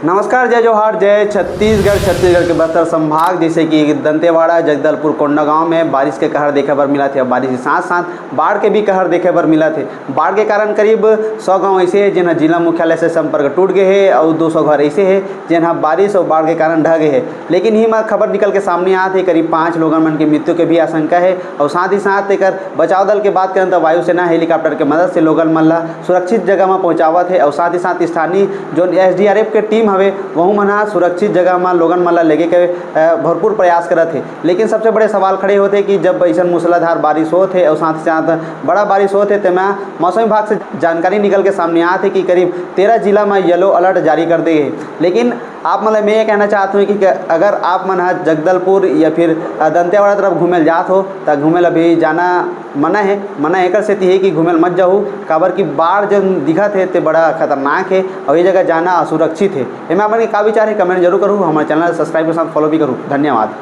नमस्कार, जय जोहार, जय छत्तीसगढ़। छत्तीसगढ़ के बस्तर संभाग जैसे कि दंतेवाड़ा, जगदलपुर, कोंडागांव में बारिश के कहर देखे बर मिला थे। बारिश के साथ साथ बाढ़ के भी कहर देखे बर मिला थे। बाढ़ के कारण करीब 100 गांव ऐसे है जिन्हें जिला मुख्यालय से संपर्क टूट गए है और 200 घर ऐसे है जिन्हें बारिश और बाढ़ के कारण ढह गए है। लेकिन ही खबर निकल के सामने आते करीब 5 लोगों मन की मृत्यु के भी आशंका है। और साथ ही साथ एक बचाव दल के बात करें तो वायुसेना हेलीकॉप्टर के मदद से लोगन मन ला सुरक्षित जगह में पहुँचावत है। और साथ ही साथ स्थानीय जो SDRF के टीम हवे वहू मन सुरक्षित जगह में लोगन मन ला लेके के भरपूर प्रयास करत है। लेकिन सबसे बड़े सवाल खड़े होते कि जब ऐसा मूसलाधार बारिश होते और साथ ही साथ बड़ा बारिश होते तो मैं मौसम विभाग से जानकारी निकल के सामने आते कि करीब 13 जिला में येलो अलर्ट जारी कर दिए है। लेकिन आप मतलब मैं ये कहना चाहता हूँ कि अगर आप मन जगदलपुर या फिर दंतेवाड़ा तरफ घूमे जात हो तो घूमे अभी जाना मना है। मना एक से है कि घूमे मत जाऊँ, काबर की बाढ़ जो दिखत है तो बड़ा खतरनाक है और ये जगह जाना असुरक्षित है। मैं अपने का विचार है कमेंट जरूर करूँ, हमारे चैनल सब्सक्राइब के साथ फॉलो भी करूँ। धन्यवाद।